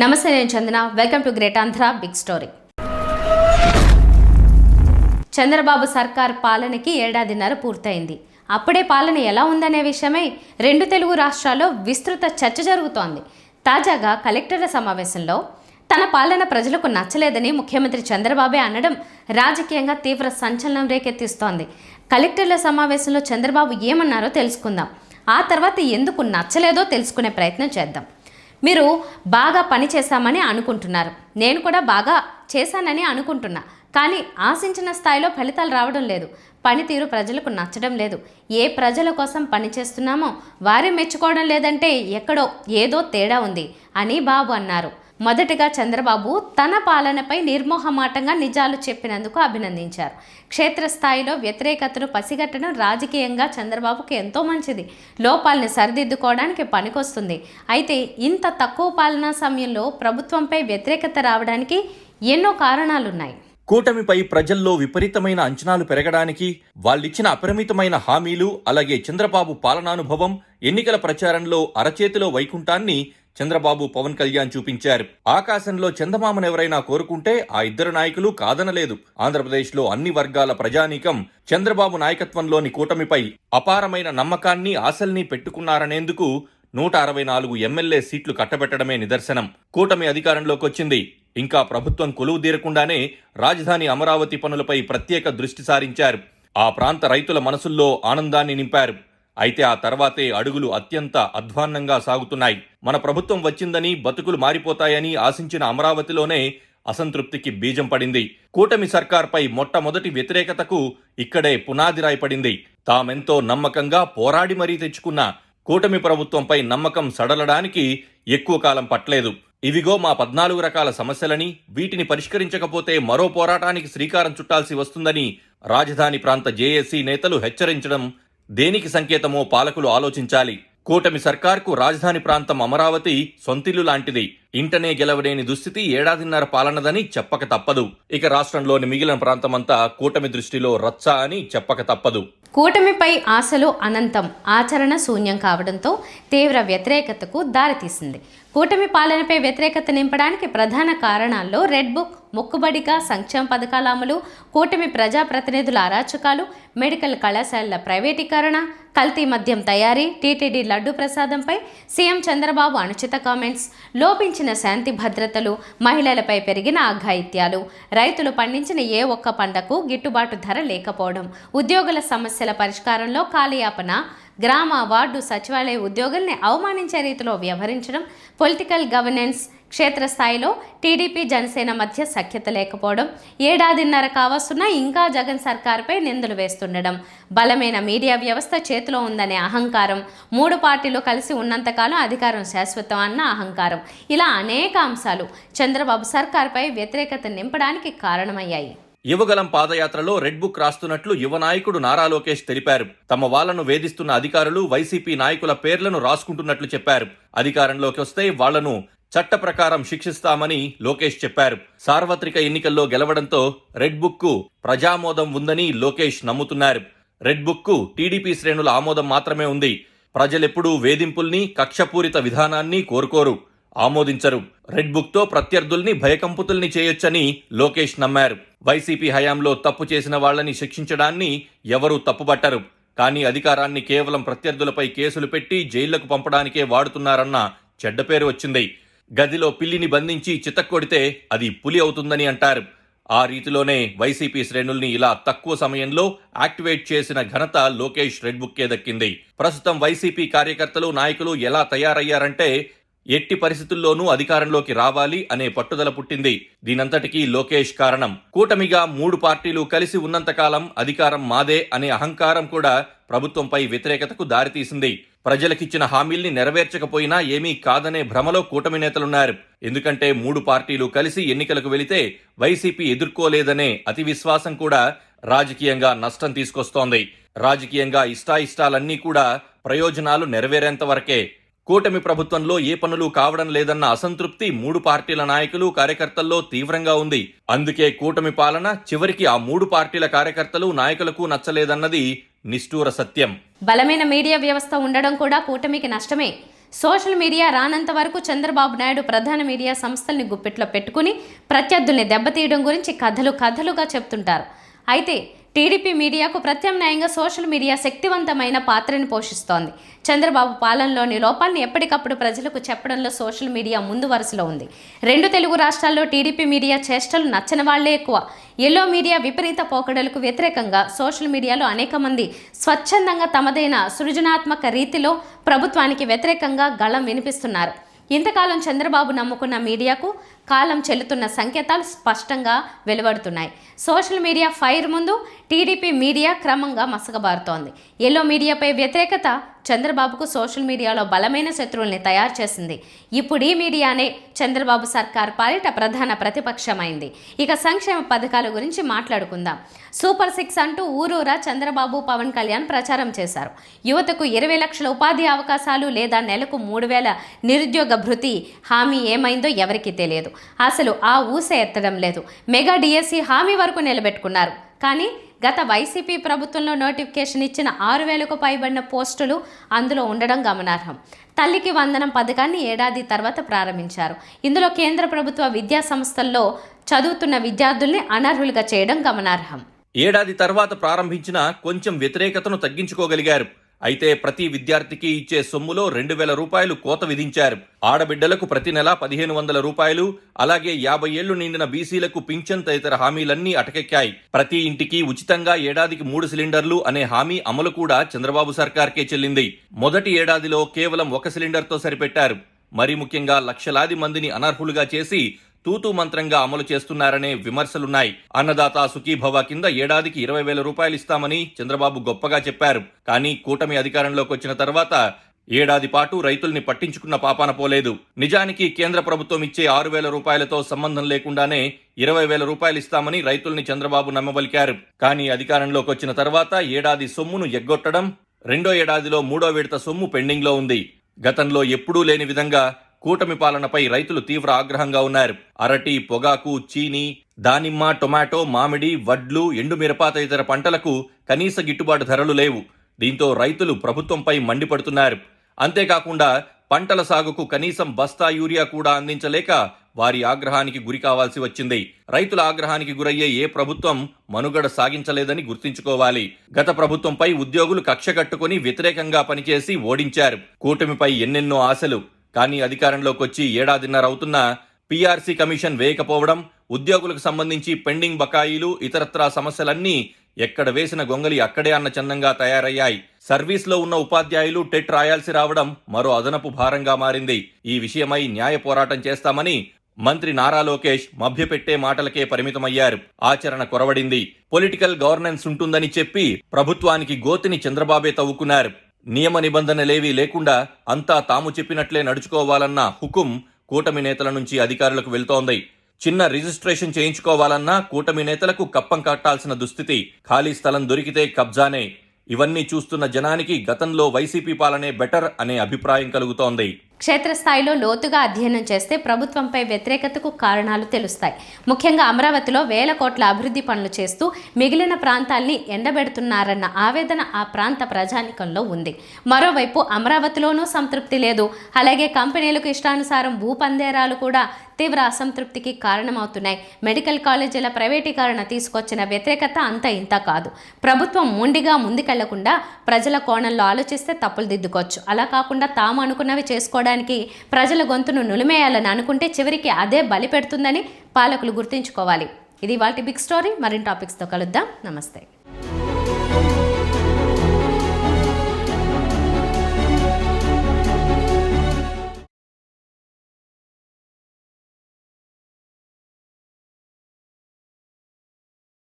నమస్తే, నేను Chandana. Welcome to great Andhra big story. Chandrababu సర్కార్ పాలనకి ఏడాదిన్నర పూర్తయింది. అప్పుడే పాలన ఎలా ఉందనే విషయమై రెండు తెలుగు రాష్ట్రాల్లో విస్తృత చర్చ జరుగుతోంది. తాజాగా కలెక్టర్ల సమావేశంలో తన పాలన ప్రజలకు నచ్చలేదని ముఖ్యమంత్రి చంద్రబాబే అనడం రాజకీయంగా తీవ్ర సంచలనం రేకెత్తిస్తోంది. కలెక్టర్ల సమావేశంలో చంద్రబాబు ఏమన్నారో తెలుసుకుందాం. ఆ తర్వాత ఎందుకు నచ్చలేదో తెలుసుకునే ప్రయత్నం చేద్దాం. మీరు బాగా పని చేశామని అనుకుంటున్నారు, నేను కూడా బాగా చేశానని అనుకుంటున్నా. కానీ ఆశించిన స్థాయిలో ఫలితాలు రావడం లేదు. పనితీరు ప్రజలకు నచ్చడం లేదు. ఏ ప్రజల కోసం పనిచేస్తున్నామో వారే మెచ్చుకోవడం లేదంటే ఎక్కడో ఏదో తేడా ఉంది అని బాబు అన్నారు. మొదటగా చంద్రబాబు తన పాలనపై నిర్మోహమాటంగా నిజాలు చెప్పినందుకు అభినందించారు. క్షేత్రస్థాయిలో వ్యతిరేకతను పసిగట్టడం రాజకీయంగా చంద్రబాబుకు ఎంతో మంచిది. లోపాలని సరిదిద్దుకోవడానికి పనికొస్తుంది. అయితే ఇంత తక్కువ పాలనా సమయంలో ప్రభుత్వంపై వ్యతిరేకత రావడానికి ఎన్నో కారణాలున్నాయి. కూటమిపై ప్రజల్లో విపరీతమైన అంచనాలు పెరగడానికి, వాళ్ళిచ్చిన అపరిమితమైన హామీలు, అలాగే చంద్రబాబు పాలనానుభవం, ఎన్నికల ప్రచారంలో అరచేతిలో వైకుంఠాన్ని చంద్రబాబు పవన్ కళ్యాణ్ చూపించారు. ఆకాశంలో చందమామనెవరైనా కోరుకుంటే ఆ ఇద్దరు నాయకులు కాదనలేదు. ఆంధ్రప్రదేశ్లో అన్ని వర్గాల ప్రజానీకం చంద్రబాబు నాయకత్వంలోని కూటమిపై అపారమైన నమ్మకాన్ని, ఆశల్ని పెట్టుకున్నారనేందుకు 164 ఎమ్మెల్యే సీట్లు కట్టబెట్టడమే నిదర్శనం. కూటమి అధికారంలోకి వచ్చింది. ఇంకా ప్రభుత్వం కొలువు తీరకుండానే రాజధాని అమరావతి పనులపై ప్రత్యేక దృష్టి సారించారు. ఆ ప్రాంత రైతుల మనసుల్లో ఆనందాన్ని నింపారు. అయితే ఆ తర్వాతే అడుగులు అత్యంత అధ్వాన్నంగా సాగుతున్నాయి. మన ప్రభుత్వం వచ్చిందని, బతుకులు మారిపోతాయని ఆశించిన అమరావతిలోనే అసంతృప్తికి బీజం పడింది. కూటమి సర్కార్పై మొట్టమొదటి వ్యతిరేకతకు ఇక్కడే పునాది రాయపడింది. తామెంతో నమ్మకంగా పోరాడి మరీ తెచ్చుకున్న కూటమి ప్రభుత్వంపై నమ్మకం సడలడానికి ఎక్కువ కాలం పట్టలేదు. ఇవిగో మా 14 రకాల సమస్యలని, వీటిని పరిష్కరించకపోతే మరో పోరాటానికి శ్రీకారం చుట్టాల్సి వస్తుందని రాజధాని ప్రాంత జేఏసీ నేతలు హెచ్చరించడం దేనికి సంకేతమో పాలకులు ఆలోచించాలి. కూటమి సర్కార్కు రాజధాని ప్రాంతం అమరావతి సొంతిల్లు లాంటిది. ఇంటనే గెలవలేని దుస్థితి ఏడాదిన్నర పాలనదని చెప్పక తప్పదు. ఇక రాష్ట్రంలోని మిగిలిన ప్రాంతమంతా కూటమి దృష్టిలో రచ్చ అని చెప్పక తప్పదు. కూటమిపై ఆశలు అనంతం, ఆచరణ శూన్యం కావడంతో తీవ్ర వ్యతిరేకతకు దారితీసింది. కూటమి పాలనపై వ్యతిరేకత నింపడానికి ప్రధాన కారణాల్లో రెడ్ బుక్, మొక్కుబడిగా సంక్షేమ పథకాల అమలు, కూటమి ప్రజాప్రతినిధుల అరాచకాలు, మెడికల్ కళాశాలల ప్రైవేటీకరణ, కల్తీ మద్యం తయారీ, టీటీడీ లడ్డు ప్రసాదంపై సీఎం చంద్రబాబు అనుచిత కామెంట్స్, లోపించిన శాంతి భద్రతలు, మహిళలపై పెరిగిన అఘాయిత్యాలు, రైతులు పండించిన ఏ ఒక్క పంటకు గిట్టుబాటు ధర లేకపోవడం, ఉద్యోగుల సమస్యల పరిష్కారంలో కాలయాపన, గ్రామ, వార్డు, సచివాలయ ఉద్యోగుల్ని అవమానించే రీతిలో వ్యవహరించడం, పొలిటికల్ గవర్నెన్స్, క్షేత్రస్థాయిలో టీడీపీ జనసేన మధ్య సఖ్యత లేకపోవడం, ఏడాదిన్నర కావస్తున్నా ఇంకా జగన్ సర్కార్పై నిందలు వేస్తుండడం, బలమైన మీడియా వ్యవస్థ చేతిలో ఉందనే అహంకారం, 3 పార్టీలు కలిసి ఉన్నంతకాలం అధికారం శాశ్వతం అన్న అహంకారం, ఇలా అనేక అంశాలు చంద్రబాబు సర్కార్పై వ్యతిరేకత నింపడానికి కారణమయ్యాయి. యువగలం పాదయాత్రలో రెడ్ బుక్ రాస్తున్నట్లు యువ నాయకుడు నారా లోకేష్ తెలిపారు. తమ వాళ్లను వేధిస్తున్న అధికారులు, వైసీపీ నాయకుల పేర్లను రాసుకుంటున్నట్లు చెప్పారు. అధికారంలోకి వస్తే వాళ్లను చట్ట ప్రకారం శిక్షిస్తామని లోకేష్ చెప్పారు. సార్వత్రిక ఎన్నికల్లో గెలవడంతో రెడ్ బుక్ కు ప్రజామోదం ఉందని లోకేష్ నమ్ముతున్నారు. రెడ్ బుక్ కు టీడీపీ శ్రేణుల ఆమోదం మాత్రమే ఉంది. ప్రజలెప్పుడూ వేధింపుల్ని, కక్షపూరిత విధానాన్ని కోరుకోరు, ఆమోదించరు. రెడ్ బుక్ తో ప్రత్యర్థుల్ని భయకంపుతుల్ని చేయొచ్చని లోకేష్ నమ్మారు. వైసీపీ హయాంలో తప్పు చేసిన వాళ్లని శిక్షించడాన్ని ఎవరూ తప్పుబట్టరు. కానీ అధికారాన్ని కేవలం ప్రత్యర్థులపై కేసులు పెట్టి జైళ్లకు పంపడానికే వాడుతున్నారన్న చెడ్డ పేరు వచ్చింది. గదిలో పిల్లిని బంధించి చితక్కొడితే అది పులి అవుతుందని అంటారు. ఆ రీతిలోనే వైసీపీ శ్రేణుల్ని ఇలా తక్కువ సమయంలో యాక్టివేట్ చేసిన ఘనత లోకేష్ రెడ్ బుక్కే దక్కింది. ప్రస్తుతం వైసీపీ కార్యకర్తలు, నాయకులు ఎలా తయారయ్యారంటే ఎట్టి పరిస్థితుల్లోనూ అధికారంలోకి రావాలి అనే పట్టుదల పుట్టింది. దీనంతటికీ లోకేష్ కారణం. కూటమిగా 3 పార్టీలు కలిసి ఉన్నంతకాలం అధికారం మాదే అనే అహంకారం కూడా ప్రభుత్వంపై వ్యతిరేకతకు దారితీసింది. ప్రజలకిచ్చిన హామీల్ని నెరవేర్చకపోయినా ఏమీ కాదనే భ్రమలో కూటమి నేతలున్నారు. ఎందుకంటే 3 పార్టీలు కలిసి ఎన్నికలకు వెళితే వైసీపీ ఎదుర్కోలేదనే అతి విశ్వాసం కూడా రాజకీయంగా నష్టం తీసుకొస్తోంది. రాజకీయంగా ఇష్టాయిష్టాలన్నీ కూడా ప్రయోజనాలు నెరవేరేంత వరకే. కూటమి ప్రభుత్వంలో ఏ పనులు కావడం లేదన్న అసంతృప్తి 3 పార్టీల నాయకులు, కార్యకర్తల్లో తీవ్రంగా ఉంది. అందుకే కూటమి పాలన చివరికి ఆ 3 పార్టీల కార్యకర్తలు, నాయకులకు నచ్చలేదన్నది నిష్ఠూర సత్యం. బలమైన మీడియా వ్యవస్థ ఉండడం కూడా కూటమికి నష్టమే. సోషల్ మీడియా రానంత వరకు చంద్రబాబు నాయుడు ప్రధాన మీడియా సంస్థల్ని గుప్పెట్లో పెట్టుకుని ప్రత్యర్థుల్ని దెబ్బతీయడం గురించి కథలుగా చెప్తుంటారు. అయితే టీడీపీ మీడియాకు ప్రత్యామ్నాయంగా సోషల్ మీడియా శక్తివంతమైన పాత్రని పోషిస్తోంది. చంద్రబాబు పాలనలోని లోపాలను ఎప్పటికప్పుడు ప్రజలకు చెప్పడంలో సోషల్ మీడియా ముందు వరుసలో ఉంది. 2 తెలుగు రాష్ట్రాల్లో టీడీపీ మీడియా చేష్టలు నచ్చని వాళ్లే ఎక్కువ. ఎల్లో మీడియా విపరీత పోకడలకు వ్యతిరేకంగా సోషల్ మీడియాలో అనేక మంది స్వచ్ఛందంగా తమదైన సృజనాత్మక రీతిలో ప్రభుత్వానికి వ్యతిరేకంగా గళం వినిపిస్తున్నారు. ఇంతకాలం చంద్రబాబు నమ్ముకున్న మీడియాకు కాలం చెల్లుతున్న సంకేతాలు స్పష్టంగా వెలువడుతున్నాయి. సోషల్ మీడియా ఫైర్ ముందు టీడీపీ మీడియా క్రమంగా మసకబారుతోంది. ఎల్లో మీడియాపై వ్యతిరేకత చంద్రబాబుకు సోషల్ మీడియాలో బలమైన శత్రువుల్ని తయారు చేసింది. ఇప్పుడు ఈ మీడియానే చంద్రబాబు సర్కార్ పాలిట ప్రధాన ప్రతిపక్షమైంది. ఇక సంక్షేమ పథకాల గురించి మాట్లాడుకుందాం. సూపర్ 6 అంటూ ఊరూరా చంద్రబాబు, పవన్ కళ్యాణ్ ప్రచారం చేశారు. యువతకు 20 లక్షల ఉపాధి అవకాశాలు లేదా నెలకు 3,000 నిరుద్యోగ భృతి హామీ ఏమైందో ఎవరికీ తెలియదు. అసలు ఆ ఊసే ఎత్తడం లేదు. మెగా డిఎస్సి హామీ వరకు నిలబెట్టుకున్నారు. కానీ గత వైసీపీ ప్రభుత్వంలో నోటిఫికేషన్ ఇచ్చిన 6,000కు పైబడిన పోస్టులు అందులో ఉండడం గమనార్హం. తల్లికి వందనం పథకాన్ని ఏడాది తర్వాత ప్రారంభించారు. ఇందులో కేంద్ర ప్రభుత్వ విద్యా సంస్థల్లో చదువుతున్న విద్యార్థుల్ని అనర్హులుగా చేయడం గమనార్హం. ఏడాది తర్వాత ప్రారంభించిన కొంచెం వ్యతిరేకతను తగ్గించుకోగలిగారు. అయితే ప్రతి విద్యార్థికి ఇచ్చే సొమ్ములో 2,000 రూపాయలు కోత విధించారు. ఆడబిడ్డలకు ప్రతి నెల 1,500 రూపాయలు, అలాగే 50 ఏళ్లు నిండిన బీసీలకు పింఛన్ తదితర హామీలన్నీ అటకెక్కాయి. ప్రతి ఇంటికి ఉచితంగా ఏడాదికి 3 సిలిండర్లు అనే హామీ అమలు కూడా చంద్రబాబు సర్కార్కే చెల్లింది. మొదటి ఏడాదిలో కేవలం 1 సిలిండర్తో సరిపెట్టారు. మరీ ముఖ్యంగా లక్షలాది మందిని అనర్హులుగా చేసి తూతూ మంత్రంగా అమలు చేస్తున్నారనే విమర్శలున్నాయి. అన్నదాత సుఖీభవ కింద ఏడాదికి 20,000 రూపాయలు ఇస్తామని చంద్రబాబు గొప్పగా చెప్పారు. కానీ కూటమి అధికారంలోకి వచ్చిన తర్వాత ఏడాది పాటు రైతుల్ని పట్టించుకున్న పాపాన పోలేదు. నిజానికి కేంద్ర ప్రభుత్వం ఇచ్చే 6,000 రూపాయలతో సంబంధం లేకుండానే 20,000 రూపాయలు ఇస్తామని రైతుల్ని చంద్రబాబు నమ్మబలికారు. కానీ అధికారంలోకి వచ్చిన తర్వాత ఏడాది సొమ్మును ఎగ్గొట్టడం, రెండో ఏడాదిలో 3వ విడత సొమ్ము పెండింగ్లో ఉంది. గతంలో ఎప్పుడూ లేని విధంగా కూటమి పాలనపై రైతులు తీవ్ర ఆగ్రహంగా ఉన్నారు. అరటి, పొగాకు, చీని, దానిమ్మ, టొమాటో, మామిడి, వడ్లు, ఎండుమిరప తదితర పంటలకు కనీస గిట్టుబాటు ధరలు లేవు. దీంతో రైతులు ప్రభుత్వంపై మండిపడుతున్నారు. అంతేకాకుండా పంటల సాగుకు కనీసం బస్తా యూరియా కూడా అందించలేక వారి ఆగ్రహానికి గురి కావాల్సి వచ్చింది. రైతుల ఆగ్రహానికి గురయ్యే ఏ ప్రభుత్వం మనుగడ సాగించలేదని గుర్తుంచుకోవాలి. గత ప్రభుత్వంపై ఉద్యోగులు కక్ష కట్టుకుని వ్యతిరేకంగా పనిచేసి ఓడించారు. కూటమిపై ఎన్నెన్నో ఆశలు. కానీ అధికారంలోకి వచ్చి ఏడాదిన్నర అవుతున్నా పీఆర్సీ కమిషన్ వేయకపోవడం, ఉద్యోగులకు సంబంధించి పెండింగ్ బకాయిలు, ఇతరత్రా సమస్యలన్నీ ఎక్కడ వేసిన గొంగలి అక్కడే అన్న చందంగా తయారయ్యాయి. సర్వీస్లో ఉన్న ఉపాధ్యాయులు టెట్ రాయాల్సి రావడం మరో అదనపు భారంగా మారింది. ఈ విషయమై న్యాయ పోరాటం చేస్తామని మంత్రి నారా లోకేష్ మభ్యపెట్టే మాటలకే పరిమితమయ్యారు. ఆచరణ కొరవడింది. పొలిటికల్ గవర్నెన్స్ ఉంటుందని చెప్పి ప్రభుత్వానికి గోతిని చంద్రబాబే తవ్వుకున్నారు. నియమ నిబంధనలేవీ లేకుండా అంతా తాము చెప్పినట్లే నడుచుకోవాలన్న హుకుం కూటమి నేతల నుంచి అధికారులకు వెళ్తోంది. చిన్న రిజిస్ట్రేషన్ చేయించుకోవాలన్నా కూటమి నేతలకు కప్పం కట్టాల్సిన దుస్థితి. ఖాళీ స్థలం దొరికితే కబ్జానే. ఇవన్నీ చూస్తున్న జనానికి గతంలో వైసీపీ పాలనే బెటర్ అనే అభిప్రాయం కలుగుతోంది. క్షేత్రస్థాయిలో లోతుగా అధ్యయనం చేస్తే ప్రభుత్వంపై వ్యతిరేకతకు కారణాలు తెలుస్తాయి. ముఖ్యంగా అమరావతిలో 1,000 కోట్ల అభివృద్ధి పనులు చేస్తూ మిగిలిన ప్రాంతాల్ని ఎండబెడుతున్నారన్న ఆవేదన ఆ ప్రాంత ప్రజానికంలో ఉంది. మరోవైపు అమరావతిలోనూ సంతృప్తి లేదు. అలాగే కంపెనీలకు ఇష్టానుసారం భూపందేరాలు కూడా తీవ్ర అసంతృప్తికి కారణమవుతున్నాయి. మెడికల్ కాలేజీల ప్రైవేటీకరణ తీసుకొచ్చిన వ్యతిరేకత అంత ఇంత కాదు. ప్రభుత్వం మొండిగా ముందుకెళ్లకుండా ప్రజల కోణంలో ఆలోచిస్తే తప్పులు దిద్దుకోవచ్చు. అలా కాకుండా తాము అనుకున్నవి చేసుకోవడానికి ప్రజల గొంతును నులిమేయాలని అనుకుంటే చివరికి అదే బలి పెడుతుందని పాలకులు గుర్తుంచుకోవాలి. ఇది వాటి బిగ్ స్టోరీ. మరిన్ని టాపిక్స్తో కలుద్దాం. నమస్తే.